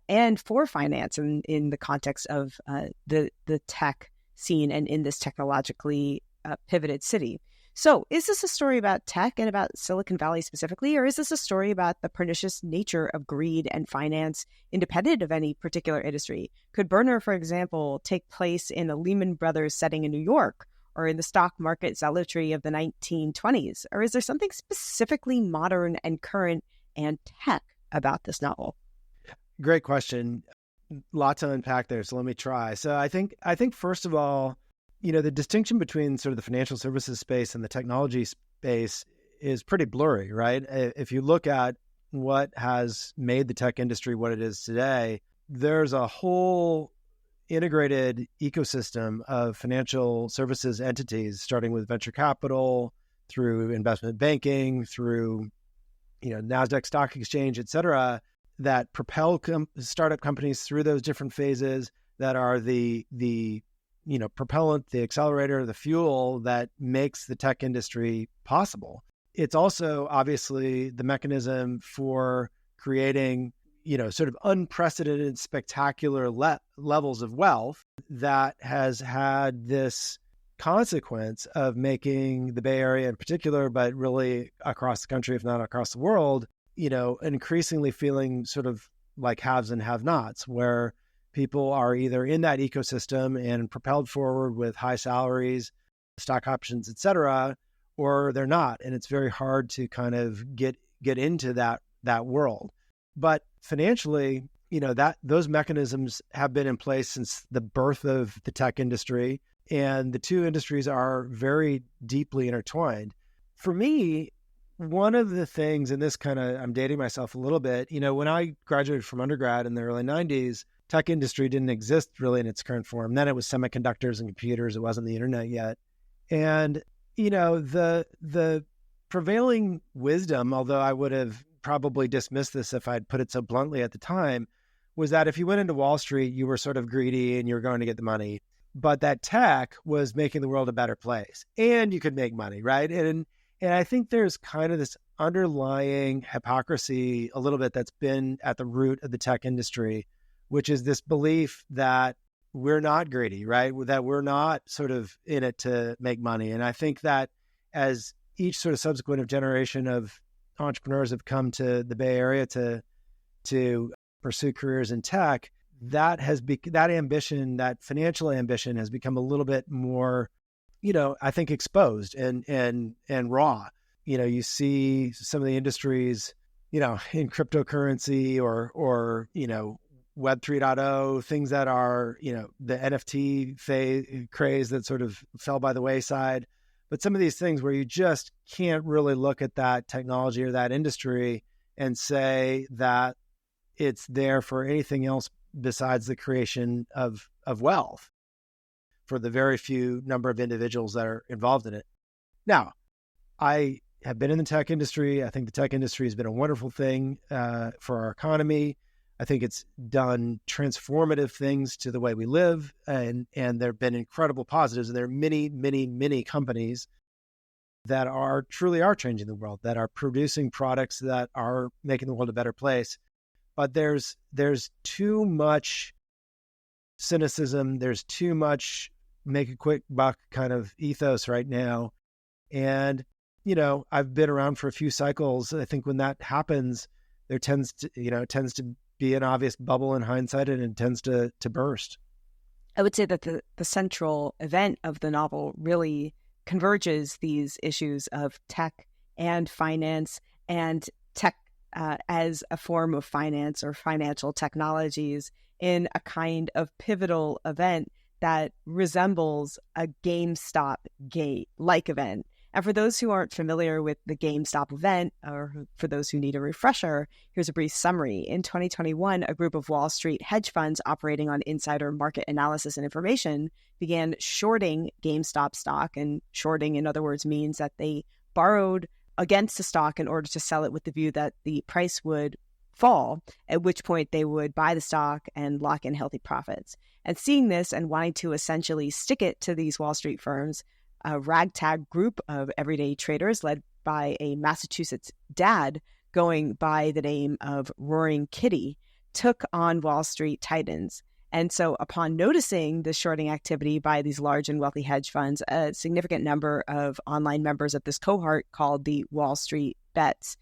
and for finance in the context of the tech scene and in this technologically pivoted city. So is this a story about tech and about Silicon Valley specifically, or is this a story about the pernicious nature of greed and finance independent of any particular industry? Could Berner, for example, take place in a Lehman Brothers setting in New York or in the stock market zealotry of the 1920s? Or is there something specifically modern and current and tech about this novel? Great question. Lot to unpack there, so let me try. So I think first of all, the distinction between sort of the financial services space and the technology space is pretty blurry, right? If you look at what has made the tech industry what it is today, there's a whole integrated ecosystem of financial services entities, starting with venture capital, through investment banking, through NASDAQ stock exchange, et cetera, that propel startup companies through those different phases, that are the propellant, the accelerator, the fuel that makes the tech industry possible. It's also obviously the mechanism for creating, sort of unprecedented, spectacular levels of wealth that has had this consequence of making the Bay Area in particular, but really across the country, if not across the world, increasingly feeling sort of like haves and have-nots, where people are either in that ecosystem and propelled forward with high salaries, stock options, et cetera, or they're not. And it's very hard to kind of get into that world. But financially, those mechanisms have been in place since the birth of the tech industry, and the two industries are very deeply intertwined. For me, one of the things, and this I'm dating myself a little bit, when I graduated from undergrad in the early 90s, tech industry didn't exist really in its current form. Then it was semiconductors and computers. It wasn't the internet yet. And, the prevailing wisdom, although I would have probably dismissed this if I'd put it so bluntly at the time, was that if you went into Wall Street, you were sort of greedy and you were going to get the money, but that tech was making the world a better place and you could make money, right? And I think there's kind of this underlying hypocrisy a little bit that's been at the root of the tech industry, which is this belief that we're not greedy, right? That we're not sort of in it to make money. And I think that as each sort of subsequent generation of entrepreneurs have come to the Bay Area to pursue careers in tech, that ambition, that financial ambition, has become a little bit more, I think, exposed and raw. You see some of the industries, in cryptocurrency or Web 3.0, things that are, the NFT craze that sort of fell by the wayside. But some of these things where you just can't really look at that technology or that industry and say that it's there for anything else besides the creation of wealth for the very few number of individuals that are involved in it. Now, I have been in the tech industry. I think the tech industry has been a wonderful thing for our economy. I think it's done transformative things to the way we live, and there have been incredible positives. And there are many, many, many companies that truly are changing the world, that are producing products that are making the world a better place. But there's too much cynicism. There's too much make a quick buck kind of ethos right now. And, I've been around for a few cycles. I think when that happens, there tends to be an obvious bubble in hindsight, and it tends to burst. I would say that the central event of the novel really converges these issues of tech and finance, and tech as a form of finance or financial technologies in a kind of pivotal event that resembles a GameStop-like event. And for those who aren't familiar with the GameStop event, or for those who need a refresher, here's a brief summary. In 2021, a group of Wall Street hedge funds operating on insider market analysis and information began shorting GameStop stock. And shorting, in other words, means that they borrowed against the stock in order to sell it with the view that the price would fall, at which point they would buy the stock and lock in healthy profits. And seeing this and wanting to essentially stick it to these Wall Street firms, a ragtag group of everyday traders led by a Massachusetts dad going by the name of Roaring Kitty took on Wall Street titans. And so upon noticing the shorting activity by these large and wealthy hedge funds, a significant number of online members of this cohort called the Wall Street Bets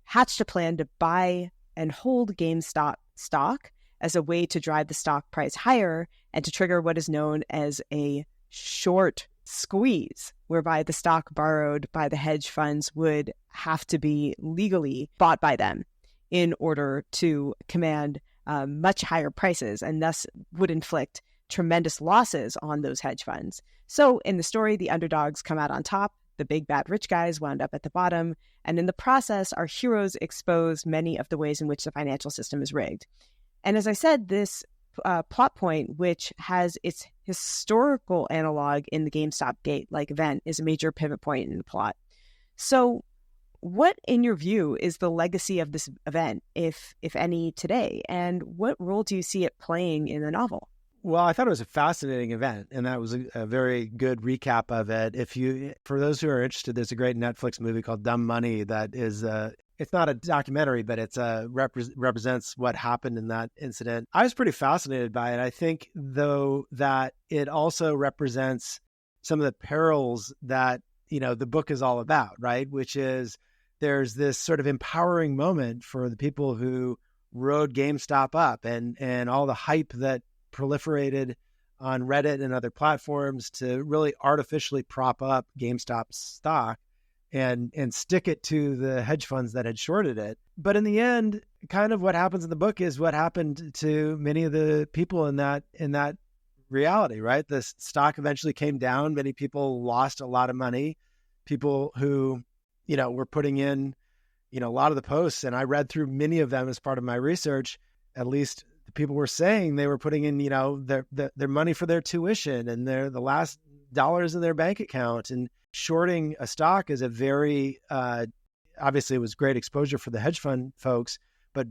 hatched a plan to buy and hold GameStop stock as a way to drive the stock price higher and to trigger what is known as a short squeeze, whereby the stock borrowed by the hedge funds would have to be legally bought by them in order to command much higher prices, and thus would inflict tremendous losses on those hedge funds. So in the story, the underdogs come out on top, the big bad rich guys wound up at the bottom, and in the process, our heroes expose many of the ways in which the financial system is rigged. And as I said, this plot point, which has its historical analog in the GameStop Gate-like event, is a major pivot point in the plot. So what, in your view, is the legacy of this event, if any, today? And what role do you see it playing in the novel? Well, I thought it was a fascinating event, and that was a very good recap of it. For those who are interested, there's a great Netflix movie called Dumb Money that is it's not a documentary, but it's represents what happened in that incident. I was pretty fascinated by it. I think, though, that it also represents some of the perils that, the book is all about, right? Which is there's this sort of empowering moment for the people who rode GameStop up and all the hype that proliferated on Reddit and other platforms to really artificially prop up GameStop's stock and stick it to the hedge funds that had shorted it. But in the end, kind of what happens in the book is what happened to many of the people in that reality, right? The stock eventually came down. Many people lost a lot of money. People who, were putting in, a lot of the posts, and I read through many of them as part of my research. At least the people were saying they were putting in, their money for their tuition and the last dollars in their bank account. And shorting a stock is a very, obviously it was great exposure for the hedge fund folks, but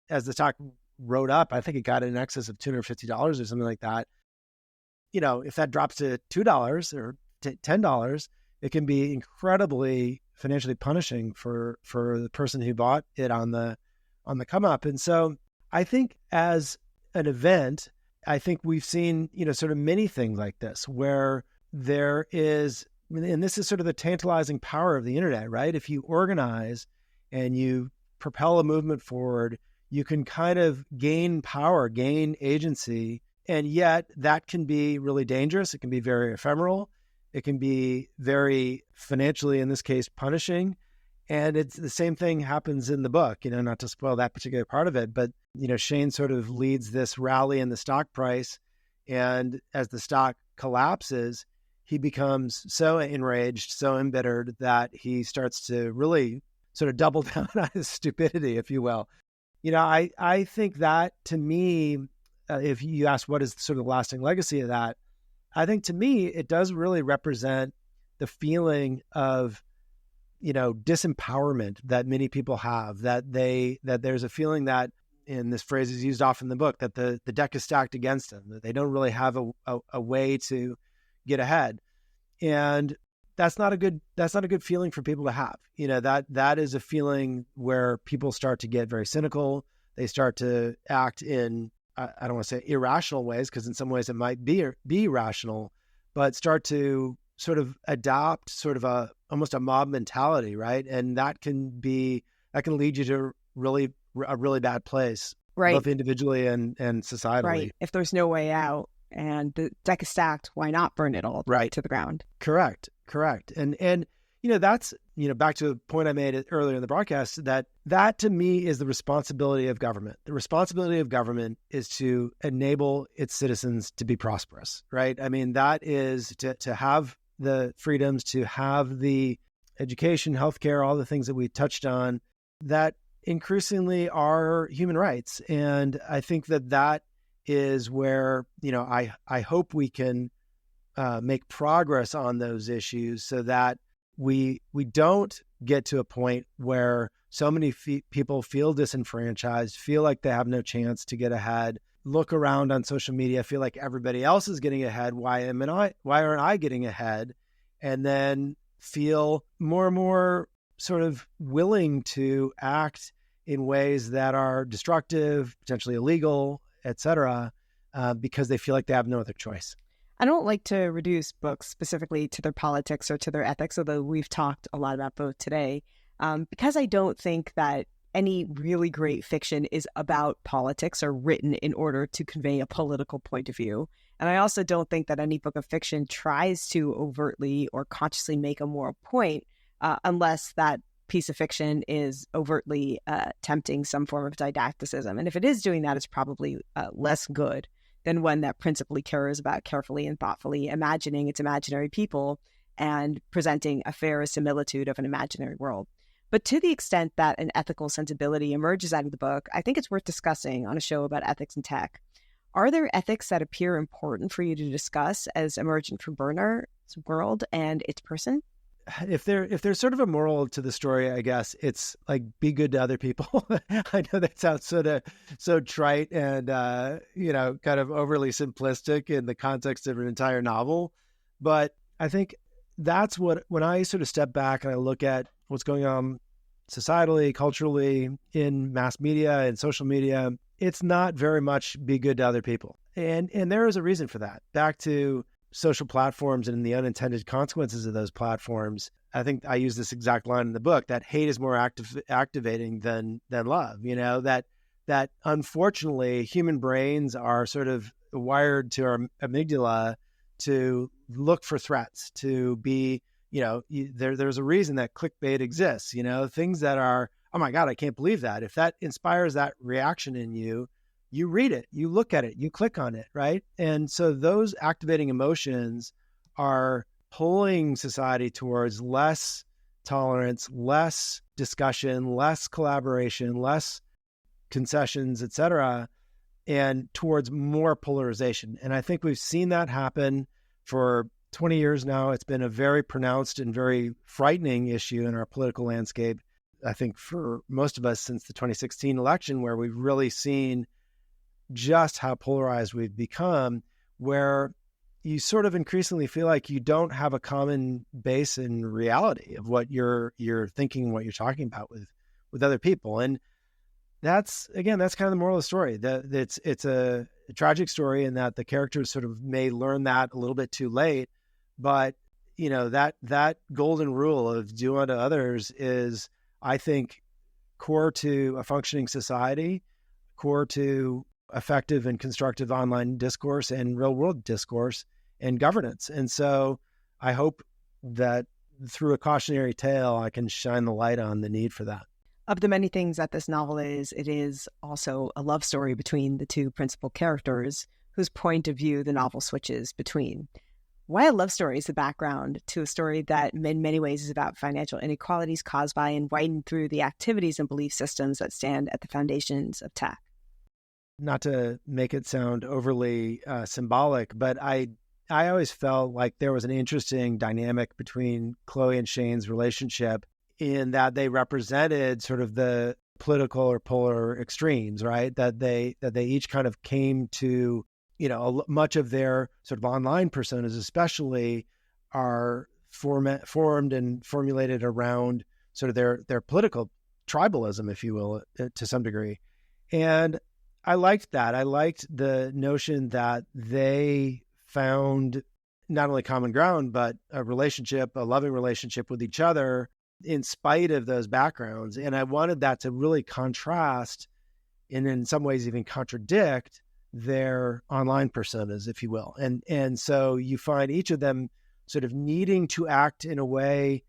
as the stock rode up, I think it got in excess of $250 or something like that. If that drops to $2 or $10, it can be incredibly financially punishing for the person who bought it on the come up. And so I think as an event, I think we've seen, sort of many things like this where there is, and this is sort of the tantalizing power of the internet, right? If you organize and you propel a movement forward, you can kind of gain power, gain agency, and yet that can be really dangerous. It can be very ephemeral. It can be very financially, in this case, punishing. And it's the same thing happens in the book, not to spoil that particular part of it, but, Shane sort of leads this rally in the stock price. And as the stock collapses, he becomes so enraged, so embittered that he starts to really sort of double down on his stupidity, if you will. I think that, to me, if you ask what is sort of the lasting legacy of that, I think to me, it does really represent the feeling of, disempowerment that many people have, that there's a feeling that, and this phrase is used often in the book, that the deck is stacked against them, that they don't really have a way to get ahead. And that's not a good feeling for people to have. That is a feeling where people start to get very cynical. They start to act in, I don't want to say irrational ways, because in some ways it might be rational, but start to sort of adopt sort of almost a mob mentality, right? And that can lead you to a really bad place, right? Both individually and societally. Right. If there's no way out and the deck is stacked, why not burn it all right to the ground? Correct. And that's, back to a point I made earlier in the broadcast, that to me is the responsibility of government. The responsibility of government is to enable its citizens to be prosperous, right? I mean, that is to have the freedoms, to have the education, healthcare, all the things that we touched on that increasingly are human rights. And I think that is where, I hope we can make progress on those issues so that we don't get to a point where so many people feel disenfranchised, feel like they have no chance to get ahead, look around on social media, feel like everybody else is getting ahead. Why aren't I getting ahead? And then feel more and more sort of willing to act in ways that are destructive, potentially illegal, et cetera, because they feel like they have no other choice. I don't like to reduce books specifically to their politics or to their ethics, although we've talked a lot about both today, because I don't think that any really great fiction is about politics or written in order to convey a political point of view. And I also don't think that any book of fiction tries to overtly or consciously make a moral point, unless that piece of fiction is overtly tempting some form of didacticism. And if it is doing that, it's probably less good than one that principally cares about carefully and thoughtfully imagining its imaginary people and presenting a fair similitude of an imaginary world. But to the extent that an ethical sensibility emerges out of the book, I think it's worth discussing on a show about ethics and tech. Are there ethics that appear important for you to discuss as emergent from Bernard's world and its person? If there's sort of a moral to the story, I guess it's like be good to other people. I know that sounds so trite and kind of overly simplistic in the context of an entire novel, but I think that's when I sort of step back and I look at what's going on societally, culturally, in mass media and social media, it's not very much be good to other people, and there is a reason for that. Back to social platforms and the unintended consequences of those platforms. I think I use this exact line in the book, that hate is more activating than love. That unfortunately human brains are sort of wired to our amygdala to look for threats, to be, there's a reason that clickbait exists, things that are, oh my God, I can't believe that. If that inspires that reaction in you, you read it, you look at it, you click on it, right? And so those activating emotions are pulling society towards less tolerance, less discussion, less collaboration, less concessions, et cetera, and towards more polarization. And I think we've seen that happen for 20 years now. It's been a very pronounced and very frightening issue in our political landscape, I think, for most of us since the 2016 election, where we've really seen just how polarized we've become, where you sort of increasingly feel like you don't have a common base in reality of what you're thinking, what you're talking about with other people. And that's kind of the moral of the story. That it's a tragic story in that the characters sort of may learn that a little bit too late, but that golden rule of do unto others is, I think, core to a functioning society, core to effective and constructive online discourse and real world discourse and governance. And so I hope that through a cautionary tale, I can shine the light on the need for that. Of the many things that this novel is, it is also a love story between the two principal characters whose point of view the novel switches between. Why a love story is the background to a story that in many ways is about financial inequalities caused by and widened through the activities and belief systems that stand at the foundations of tech. Not to make it sound overly symbolic, but I always felt like there was an interesting dynamic between Chloe and Shane's relationship in that they represented sort of the political or polar extremes, right? That they each kind of came to, much of their sort of online personas especially are formed and formulated around sort of their political tribalism, if you will, to some degree. And I liked that. I liked the notion that they found not only common ground, but a loving relationship with each other in spite of those backgrounds. And I wanted that to really contrast and in some ways even contradict their online personas, if you will. And so you find each of them sort of needing to act in a way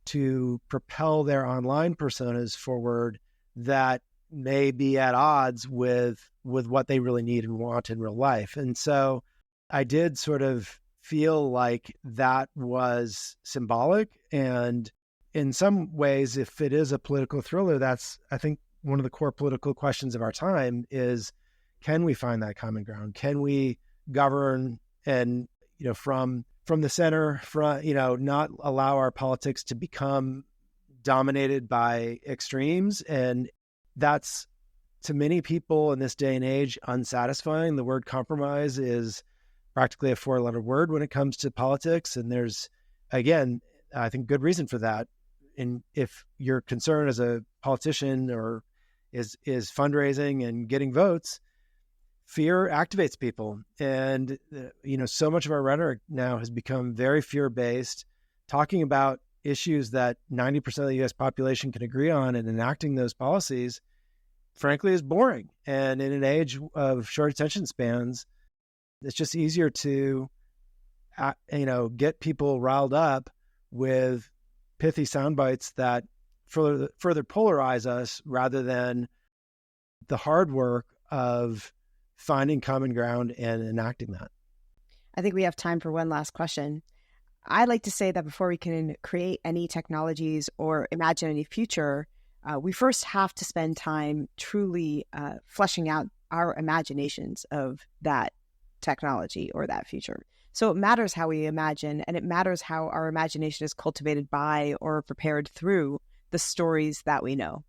to propel their online personas forward that may be at odds with what they really need and want in real life. And so I did sort of feel like that was symbolic. And in some ways, if it is a political thriller, that's, I think, one of the core political questions of our time is, can we find that common ground? Can we govern and, from from the center, not allow our politics to become dominated by extremes. And that's, to many people in this day and age, unsatisfying. The word compromise is practically a 4-letter word when it comes to politics. And there's, again, I think good reason for that. And if your concern as a politician or is fundraising and getting votes, fear activates people. And, so much of our rhetoric now has become very fear-based, talking about issues that 90% of the U.S. population can agree on, and enacting those policies, frankly, is boring. And in an age of short attention spans, it's just easier to, get people riled up with pithy sound bites that further polarize us rather than the hard work of finding common ground and enacting that. I think we have time for one last question. I like to say that before we can create any technologies or imagine any future, we first have to spend time truly fleshing out our imaginations of that technology or that future. So it matters how we imagine, and it matters how our imagination is cultivated by or prepared through the stories that we know.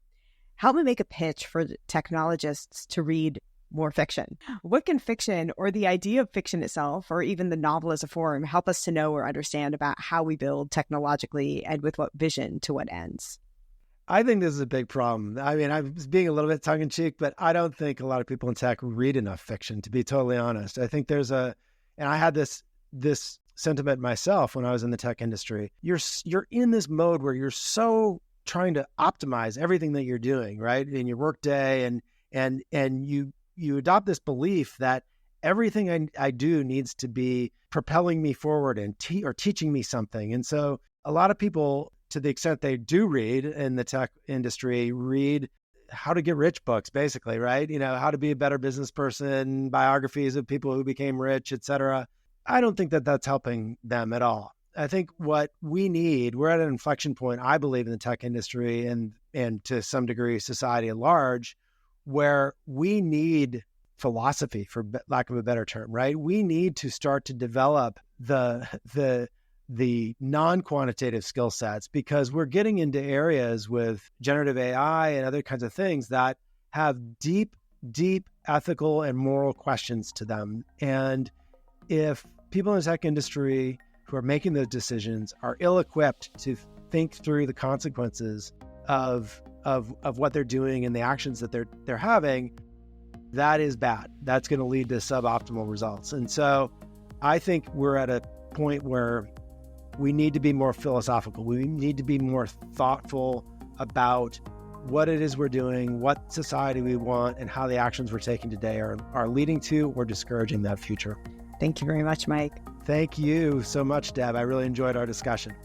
Help me make a pitch for technologists to read more fiction. What can fiction, or the idea of fiction itself, or even the novel as a form, help us to know or understand about how we build technologically, and with what vision to what ends? I think this is a big problem. I mean, I'm being a little bit tongue-in-cheek, but I don't think a lot of people in tech read enough fiction, to be totally honest. I think and I had this sentiment myself when I was in the tech industry. You're in this mode where you're so trying to optimize everything that you're doing, right, in your workday, and you adopt this belief that everything I do needs to be propelling me forward and teaching me something. And so a lot of people, to the extent they do read in the tech industry, read how to get rich books, basically, right? How to be a better business person, biographies of people who became rich, et cetera. I don't think that that's helping them at all. I think what we need, we're at an inflection point, I believe, in the tech industry and to some degree society at large, where we need philosophy, for lack of a better term, right? We need to start to develop the non-quantitative skill sets, because we're getting into areas with generative AI and other kinds of things that have deep, deep ethical and moral questions to them. And if people in the tech industry who are making those decisions are ill-equipped to think through the consequences of what they're doing and the actions that they're having, that is bad. That's going to lead to suboptimal results. And so I think we're at a point where we need to be more philosophical. We need to be more thoughtful about what it is we're doing, what society we want, and how the actions we're taking today are leading to or discouraging that future. Thank you very much, Mike. Thank you so much, Deb. I really enjoyed our discussion.